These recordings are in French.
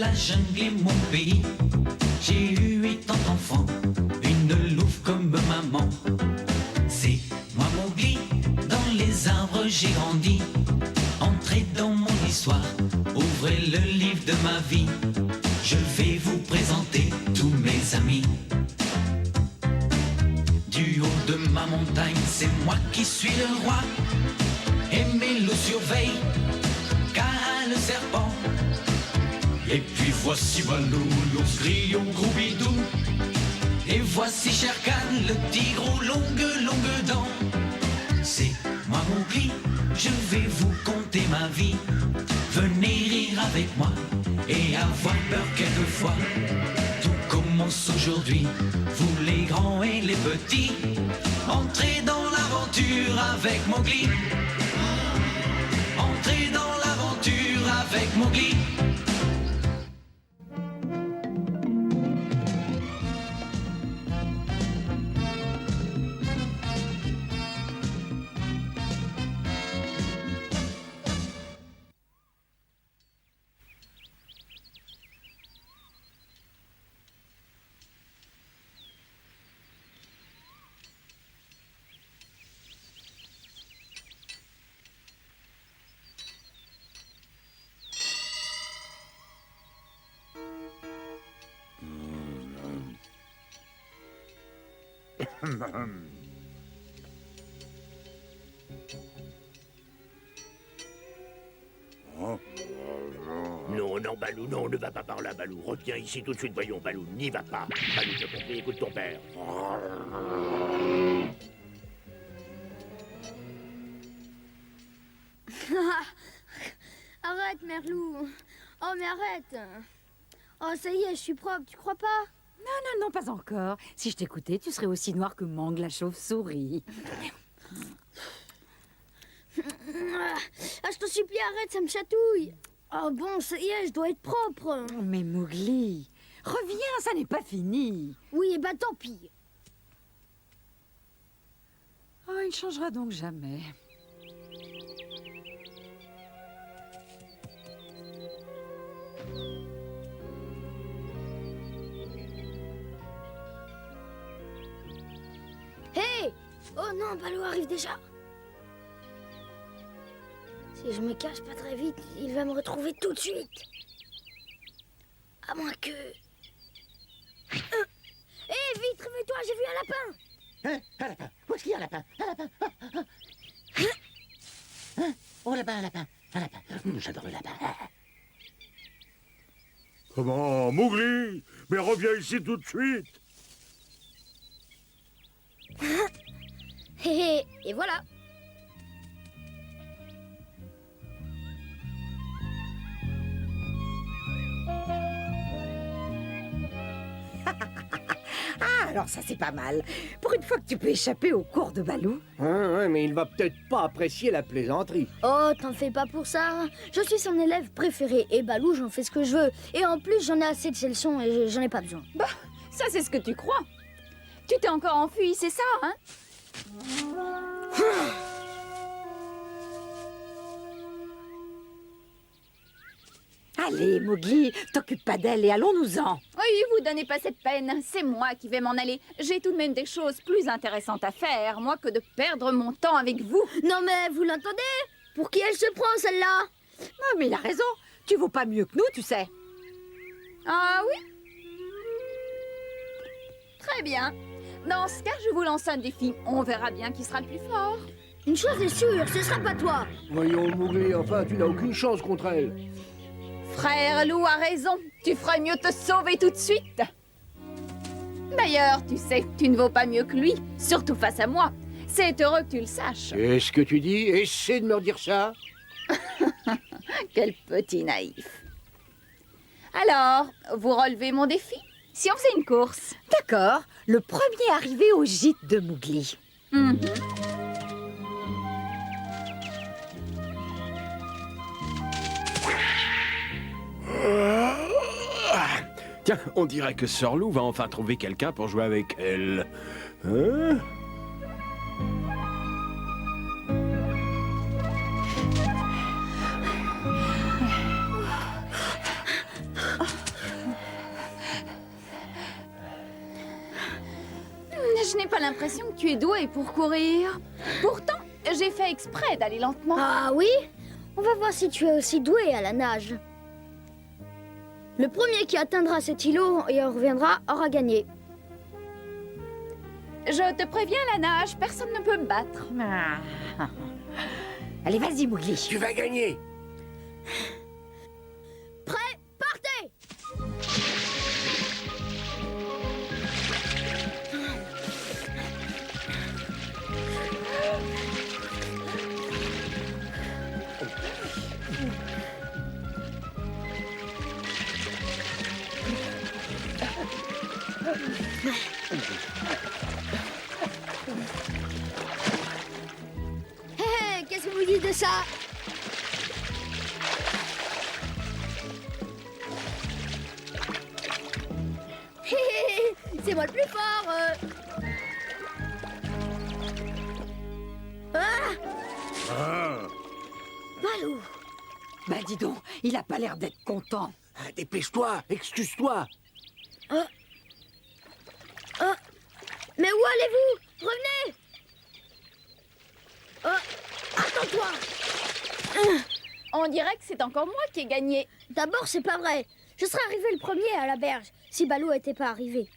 la jungle est mon pays. J'ai eu 8 ans d'enfant, une louve comme maman. C'est moi Mowgli, dans les arbres j'ai grandi. Entrez dans mon histoire, ouvrez le livre de ma vie. Je vais vous présenter tous mes amis. Du haut de ma montagne, c'est moi qui suis le roi. Et mes loups surveillent, car le serpent. Et puis voici Balou, l'ours grillon gros bidou. Et voici Shere Khan, le tigre aux longues dents. C'est moi Mowgli, je vais vous conter ma vie. Venez rire avec moi et avoir peur quelquefois. Tout commence aujourd'hui, vous les grands et les petits. Entrez dans l'aventure avec Mowgli. Entrez dans l'aventure avec Mowgli. Non, non, Balou, non, ne va pas par là, Balou. Reviens ici tout de suite, voyons, Balou, n'y va pas. Balou, je compris, écoute ton père. Arrête, Merlou. Oh, mais arrête. Oh, ça y est, je suis propre, tu crois pas? Non, non, non, pas encore. Si je t'écoutais, tu serais aussi noir que Mang la chauve-souris. Ah, je t'en supplie, arrête, ça me chatouille. Oh bon, ça y est, je dois être propre. Oh, mais Mowgli, reviens, ça n'est pas fini. Oui, et bah tant pis. Oh, il ne changera donc jamais. Hé! Oh non, Balou arrive déjà. Si je me cache pas très vite, il va me retrouver tout de suite. À moins que... Hé, vite, réveille-toi, j'ai vu un lapin. Hein? Un lapin? Où est-ce qu'il y a un lapin? Un lapin? Hein? Oh, lapin, un lapin. Un lapin. J'adore le lapin. Comment, Mowgli? Mais reviens ici tout de suite. Hé, hé, et voilà. Ah, alors ça c'est pas mal. Pour une fois que tu peux échapper au cours de Balou. Ouais, mais il va peut-être pas apprécier la plaisanterie. Oh, t'en fais pas pour ça. Je suis son élève préféré et Balou, j'en fais ce que je veux. Et en plus, j'en ai assez de ses leçons et j'en ai pas besoin. Bah, ça c'est ce que tu crois. Tu t'es encore enfui, c'est ça, hein? Allez, Mowgli, t'occupe pas d'elle et allons-nous-en. Oui, vous donnez pas cette peine. C'est moi qui vais m'en aller. J'ai tout de même des choses plus intéressantes à faire, moi, que de perdre mon temps avec vous. Non mais, vous l'entendez? Pour qui elle se prend, celle-là? Ah, mais il a raison. Tu vaux pas mieux que nous, tu sais. Ah oui? Très bien. Dans ce cas, je vous lance un défi. On verra bien qui sera le plus fort. Une chose est sûre, ce sera pas toi. Voyons, Mowgli, enfin, tu n'as aucune chance contre elle. Frère Loup a raison. Tu ferais mieux te sauver tout de suite. D'ailleurs, tu sais, tu ne vaux pas mieux que lui, surtout face à moi. C'est heureux que tu le saches. Qu'est-ce que tu dis? Essaie de me redire ça. Quel petit naïf. Alors, vous relevez mon défi? Si on faisait une course? D'accord, le premier arrivé au gîte de Mowgli. Mhm. Tiens, on dirait que Sir Lou va enfin trouver quelqu'un pour jouer avec elle. Hein? pas l'impression que tu es doué pour courir. Pourtant, j'ai fait exprès d'aller lentement. Ah oui? On va voir si tu es aussi doué à la nage. Le premier qui atteindra cet îlot et en reviendra aura gagné. Je te préviens, la nage, personne ne peut me battre. Ah. Allez, vas-y, Mowgli. Tu vas gagner. Prêt? Partez! Hé, hé, qu'est-ce que vous dites de ça? Hé, hé, hé, c'est moi le plus fort. Ah! Balou! Bah dis donc, il a pas l'air d'être content. Ah, dépêche-toi, excuse-toi. Mais où allez-vous? Revenez! Attends-toi! On dirait que c'est encore moi qui ai gagné. D'abord, c'est pas vrai. Je serais arrivé le premier à la berge si Balou était pas arrivé.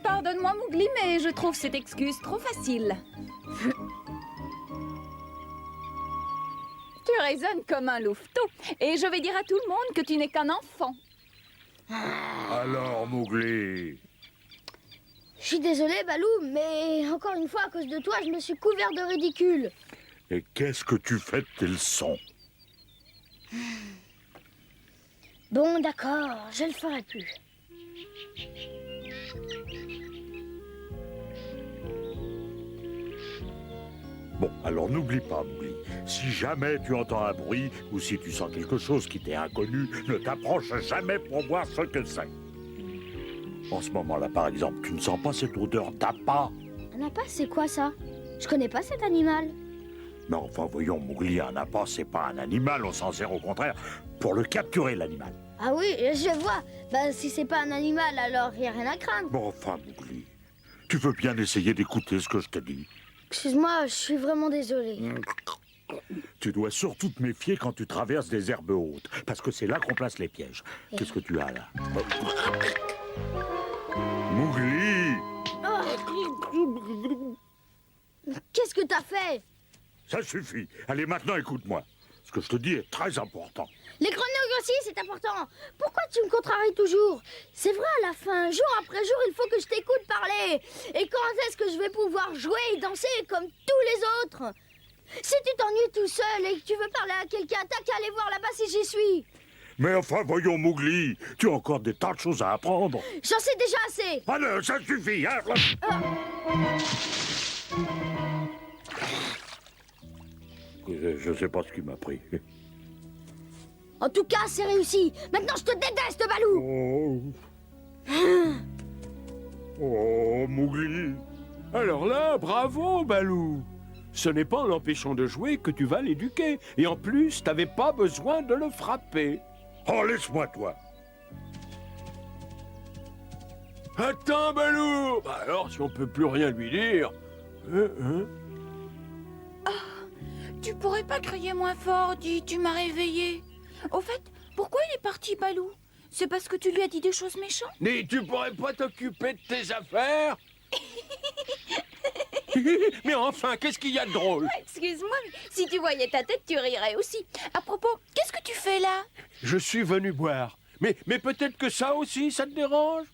Pardonne-moi, Mowgli, mais je trouve cette excuse trop facile. Tu raisonnes comme un louveteau, et je vais dire à tout le monde que tu n'es qu'un enfant. Alors, Mowgli, Je suis désolée, Balou, mais encore une fois, à cause de toi, je me suis couvert de ridicule. et qu'est-ce que tu fais de tes leçons? Bon, d'accord, je le ferai plus. Bon, alors n'oublie pas, Mowgli. Si jamais tu entends un bruit ou si tu sens quelque chose qui t'est inconnu, ne t'approche jamais pour voir ce que c'est. En ce moment-là, par exemple, tu ne sens pas cette odeur d'appât? Un appât, c'est quoi ça? Je connais pas cet animal. Mais enfin, voyons, Mowgli, un appât, c'est pas un animal, on s'en sert au contraire pour le capturer, l'animal. Ah oui, je vois. Bah, si c'est pas un animal, alors y a rien à craindre. Bon, enfin, Mowgli, tu veux bien essayer d'écouter ce que je te dis? Excuse-moi, je suis vraiment désolée. Tu dois surtout te méfier quand tu traverses des herbes hautes, parce que c'est là qu'on place les pièges. Qu'est-ce que tu as là? Mowgli! Qu'est-ce que t'as fait? Ça suffit. Allez, maintenant écoute-moi. Ce que je te dis est très important. Les grenouilles aussi, c'est important. Pourquoi tu me contraries toujours? C'est vrai, à la fin, jour après jour, il faut que je t'écoute parler. Et quand est-ce que je vais pouvoir jouer et danser comme tous les autres? Si tu t'ennuies tout seul et que tu veux parler à quelqu'un, t'as qu'à aller voir là-bas si j'y suis. Mais enfin, voyons, Mowgli, tu as encore des tas de choses à apprendre. J'en sais déjà assez. Allez, ça suffit, hein? Je sais pas ce qui m'a pris. En tout cas, c'est réussi. Maintenant, je te déteste, Balou. Oh, Mowgli. Alors là, bravo, Balou. Ce n'est pas en l'empêchant de jouer que tu vas l'éduquer. Et en plus, t'avais pas besoin de le frapper. Oh, laisse-moi, toi. Attends, Balou. Bah alors, si on peut plus rien lui dire... Tu pourrais pas crier moins fort, dis, tu m'as réveillé. Au fait, pourquoi il est parti, Balou? C'est parce que tu lui as dit des choses méchantes? Mais tu pourrais pas t'occuper de tes affaires? Mais enfin, qu'est-ce qu'il y a de drôle? Excuse-moi, mais si tu voyais ta tête, tu rirais aussi. À propos, qu'est-ce que tu fais là? Je suis venu boire. Mais peut-être que ça aussi, ça te dérange?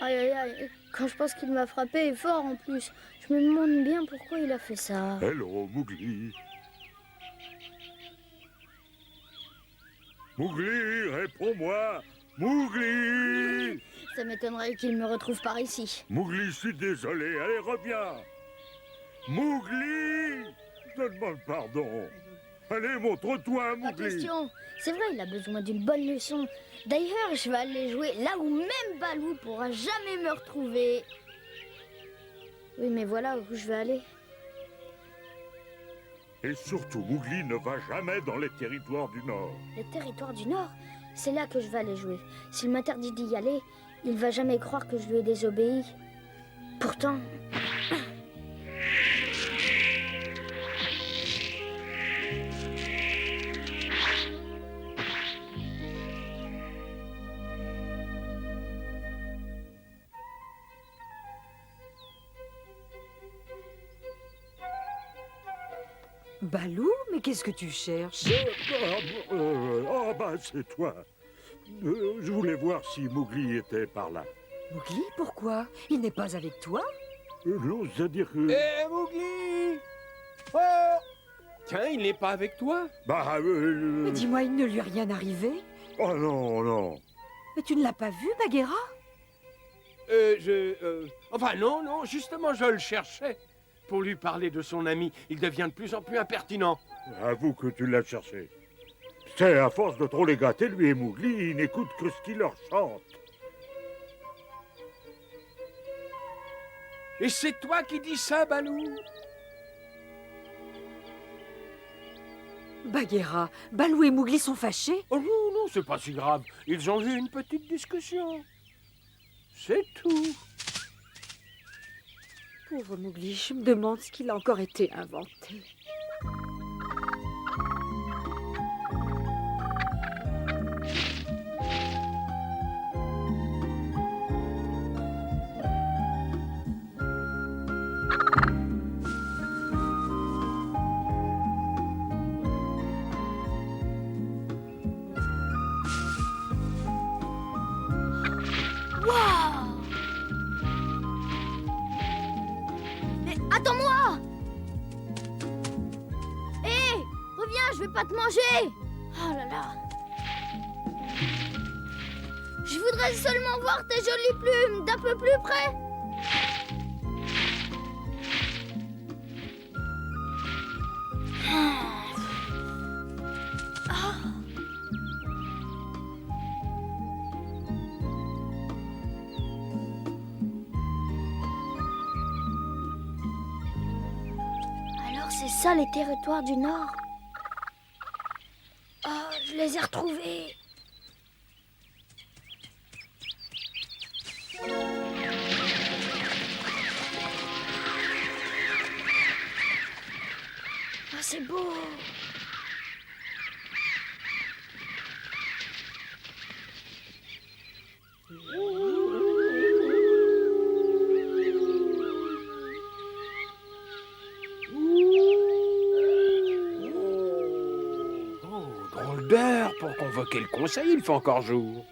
Aïe, aïe, aïe. Quand je pense qu'il m'a frappé et fort en plus, je me demande bien pourquoi il a fait ça. Hello, Mowgli. Mowgli, réponds-moi. Mowgli. Ça m'étonnerait qu'il me retrouve par ici. Mowgli, je suis désolé. Allez, reviens. Mowgli. te demande pardon. Allez, montre-toi, Pas Mowgli. question. C'est vrai, il a besoin d'une bonne leçon. D'ailleurs, je vais aller jouer là où même Balou pourra jamais me retrouver. Oui, mais voilà où je vais aller. Et surtout, Mowgli ne va jamais dans les territoires du Nord. Les territoires du Nord, c'est là que je vais aller jouer. S'il m'interdit d'y aller, il va jamais croire que je lui ai désobéi. Pourtant... Balou, mais qu'est-ce que tu cherches? Bah, c'est toi. Je voulais voir si Mowgli était par là. Mowgli, pourquoi? Il n'est pas avec toi? Non, c'est-à-dire que... Hé, Mowgli! Oh! Tiens, il n'est pas avec toi? Bah, Mais dis-moi, il ne lui est rien arrivé? Oh non, non. Mais tu ne l'as pas vu, Bagheera? Enfin, non, justement, je le cherchais. Pour lui parler de son ami, il devient de plus en plus impertinent. Avoue que tu l'as cherché. C'est à force de trop les gâter, lui et Mowgli, ils n'écoutent que ce qu'il leur chante. Et c'est toi qui dis ça, Balou? Bagheera, Balou et Mowgli sont fâchés? Oh non, c'est pas si grave. Ils ont eu une petite discussion. C'est tout. Pauvre Mowgli, je me demande ce qu'il a encore été inventé. Waouh! Mais attends-moi! Hé! Reviens, je vais pas te manger! Oh là là! Je voudrais seulement voir tes jolies plumes d'un peu plus près! Alors c'est ça les territoires du Nord? Oh, je les ai retrouvés! Ah, c'est beau! Oh, drôle d'heure pour convoquer le conseil, il fait encore jour.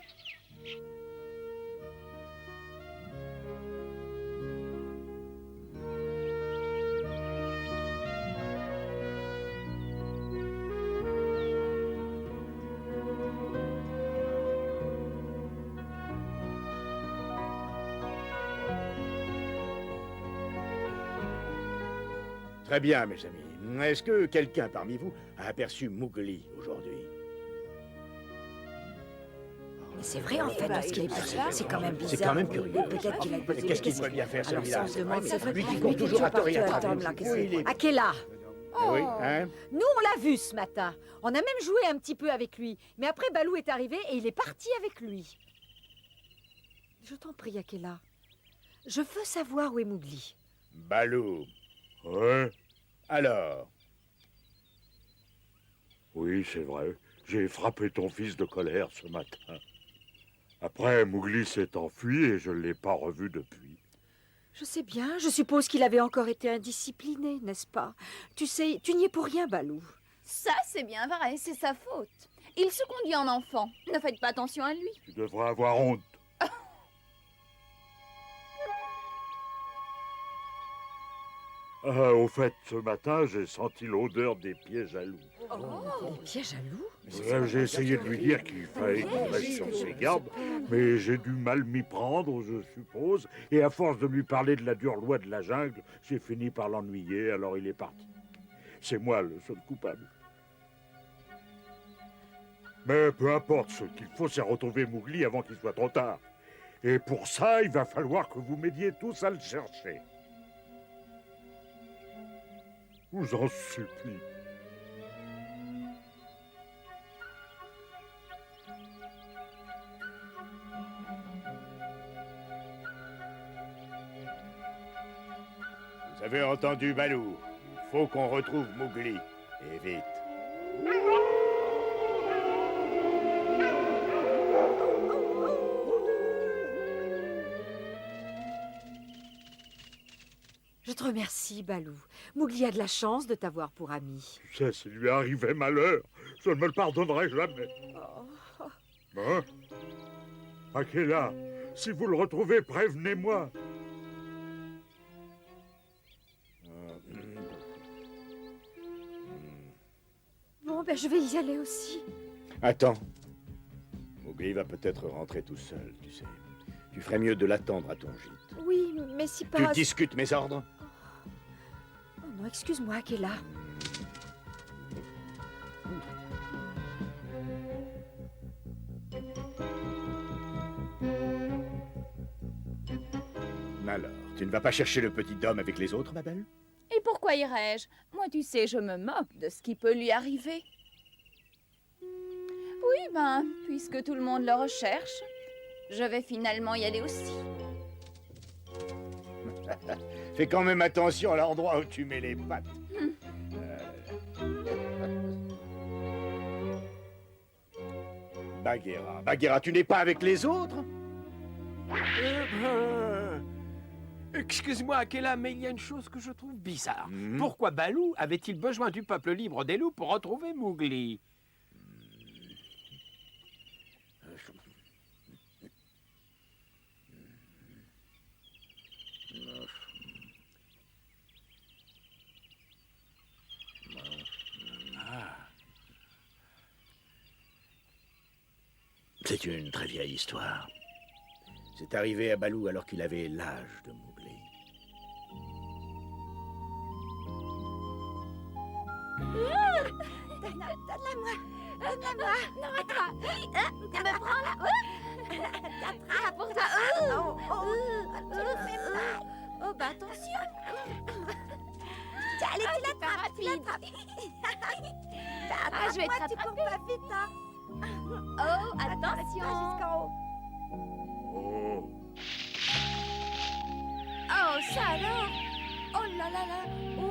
Très bien, mes amis. Est-ce que quelqu'un parmi vous a aperçu Mowgli aujourd'hui? Mais c'est vrai, en fait, dans ce qu'il est passé, c'est quand même bizarre. C'est quand même curieux. Peut-être qu'il a Mais qu'est-ce qu'il pourrait bien faire, Alors, celui-là? ça, on se demande, c'est vrai. Lui qui Lui court qui est toujours à partout tort et à à travers. table, là, qu'est-ce Oui, que c'est? il est- Akela, Oui, hein? nous, on l'a vu ce matin. On a même joué un petit peu avec lui. Mais après, Balou est arrivé et il est parti avec lui. Je t'en prie, Akela. Je veux savoir où est Mowgli. Balou. Ouais, Alors, oui, c'est vrai. J'ai frappé ton fils de colère ce matin. Après, Mowgli s'est enfui et je ne l'ai pas revu depuis. Je sais bien, je suppose qu'il avait encore été indiscipliné, n'est-ce pas? Tu sais, tu n'y es pour rien, Balou. Ça, c'est bien vrai, c'est sa faute. Il se conduit en enfant. Ne faites pas attention à lui. Tu devrais avoir honte. Ah, au fait, ce matin, j'ai senti l'odeur des pièges à loup. Des pièges à loup? J'ai essayé de lui dire qu'il fallait qu'il reste sur ses gardes, mais j'ai du mal m'y prendre, je suppose. Et à force de lui parler de la dure loi de la jungle, j'ai fini par l'ennuyer, alors il est parti. C'est moi le seul coupable. Mais peu importe, ce qu'il faut, c'est retrouver Mowgli avant qu'il soit trop tard. Et pour ça, il va falloir que vous m'aidiez tous à le chercher. Je vous en supplie. Vous avez entendu Balou? Il faut qu'on retrouve Mowgli. Et vite. Je te remercie, Balou. Mowgli a de la chance de t'avoir pour ami. Tu sais, s'il lui arrivait malheur, je ne me le pardonnerai jamais. Hein? Akela, si vous le retrouvez, prévenez-moi. Bon, ben je vais y aller aussi. Attends. Mowgli va peut-être rentrer tout seul, tu sais. Tu ferais mieux de l'attendre à ton gîte. Oui, mais si Tu pas... discutes mes ordres? Oh non, excuse-moi, Akela. Alors, tu ne vas pas chercher le petit homme avec les autres, ma belle? Et pourquoi irais-je? Moi, tu sais, je me moque de ce qui peut lui arriver. Oui, ben, puisque tout le monde le recherche, je vais finalement y aller aussi. Fais quand même attention à l'endroit où tu mets les pattes. Bagheera, tu n'es pas avec les autres? Excuse-moi, Akela, mais il y a une chose que je trouve bizarre. Mhm. Pourquoi Balou avait-il besoin du peuple libre des loups pour retrouver Mowgli? C'est une très vieille histoire. C'est arrivé à Balou alors qu'il avait l'âge de Mowgli. Donne-la-moi. Non, à toi. Me prends là. T'attrapes pour toi. Tu me fais mal. Oh, bah attention. Allez, tu l'attrapes. Je vais te rattraper. Tu cours pas vite, hein. Oh, attention. Jusqu'en haut. Oh. Oh, ça alors. Oh là là là. Oh,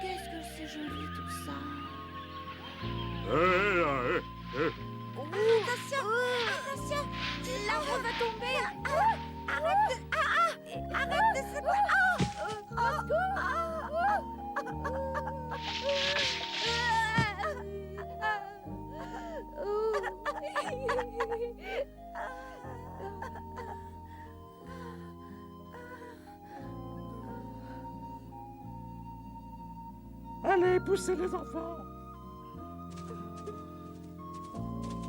qu'est-ce que c'est joli tout ça. Attention, attention. L'arbre va tomber. Arrête de se Allez, poussez les enfants.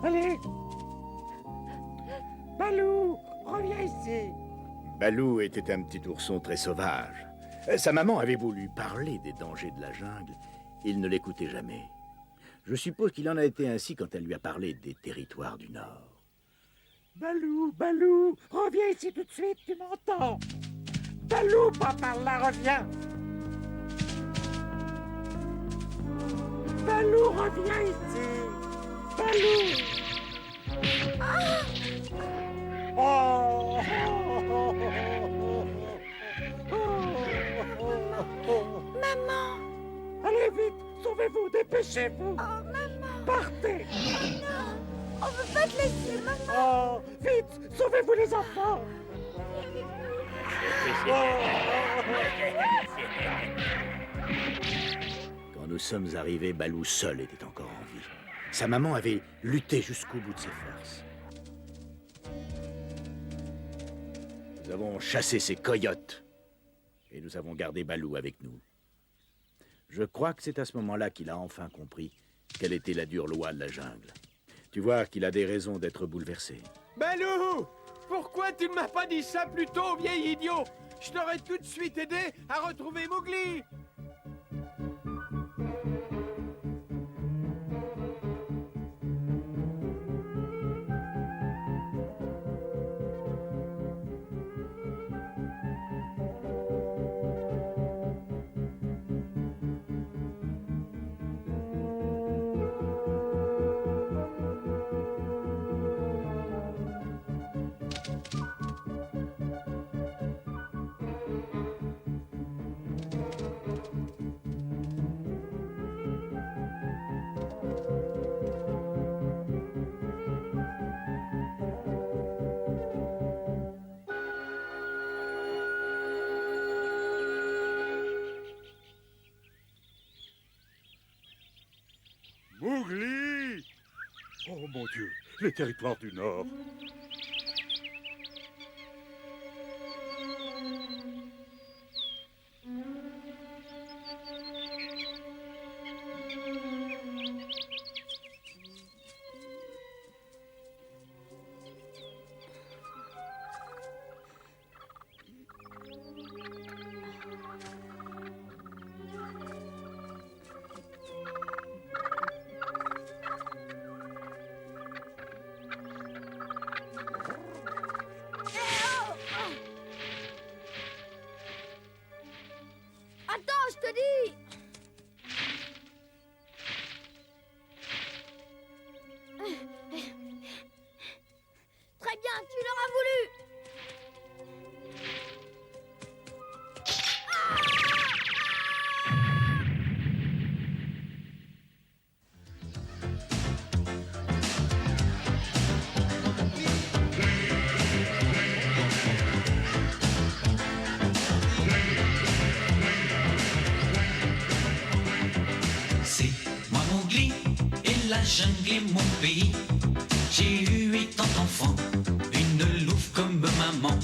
Allez. Balou, reviens ici. Balou était un petit ourson très sauvage. Sa maman avait voulu parler des dangers de la jungle. Il ne l'écoutait jamais. Je suppose qu'il en a été ainsi quand elle lui a parlé des territoires du Nord. Balou, Balou, reviens ici tout de suite, tu m'entends? Balou, pas par là, reviens. Balou, reviens ici. Balou. Oh. Maman. Allez vite, sauvez-vous, dépêchez-vous. Oh, maman. Partez. Oh non. On veut pas te laisser, maman. Oh, vite, sauvez-vous les enfants. Quand nous sommes arrivés, Balou seul était encore en vie. Sa maman avait lutté jusqu'au bout de ses forces. Nous avons chassé ces coyotes et nous avons gardé Balou avec nous. Je crois que c'est à ce moment-là qu'il a enfin compris quelle était la dure loi de la jungle. Tu vois qu'il a des raisons d'être bouleversé. Balou! Pourquoi tu ne m'as pas dit ça plus tôt, vieil idiot? Je t'aurais tout de suite aidé à retrouver Mowgli! Oh mon Dieu, les territoires du Nord. Attends, je te dis. Très bien, tu l'auras voulu. C'est moi Mowgli, et la jungle est mon pays. J'ai eu 80 enfants, une louve comme maman.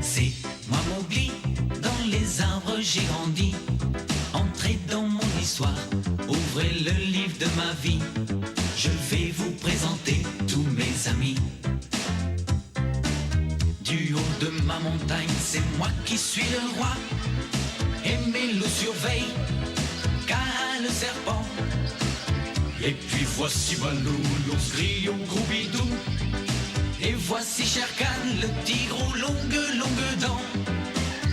C'est moi Mowgli, dans les arbres j'ai grandi. Entrez dans mon histoire, ouvrez le livre de ma vie. Je vais vous présenter tous mes amis. Du haut de ma montagne, c'est moi qui suis le roi. Et mes loups surveillent car le serpent. Et puis voici Balou, l'ours gris au gros bidou. Et voici Shere Khan, le tigre aux longues dents.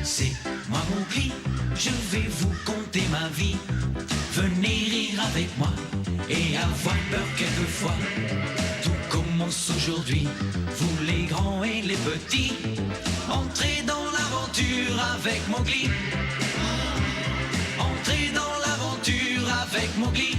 C'est moi Mowgli, je vais vous conter ma vie. Venez rire avec moi et avoir peur quelquefois. Tout commence aujourd'hui, vous les grands et les petits. Entrez dans l'aventure avec Mowgli. Entrez dans l'aventure avec Mowgli.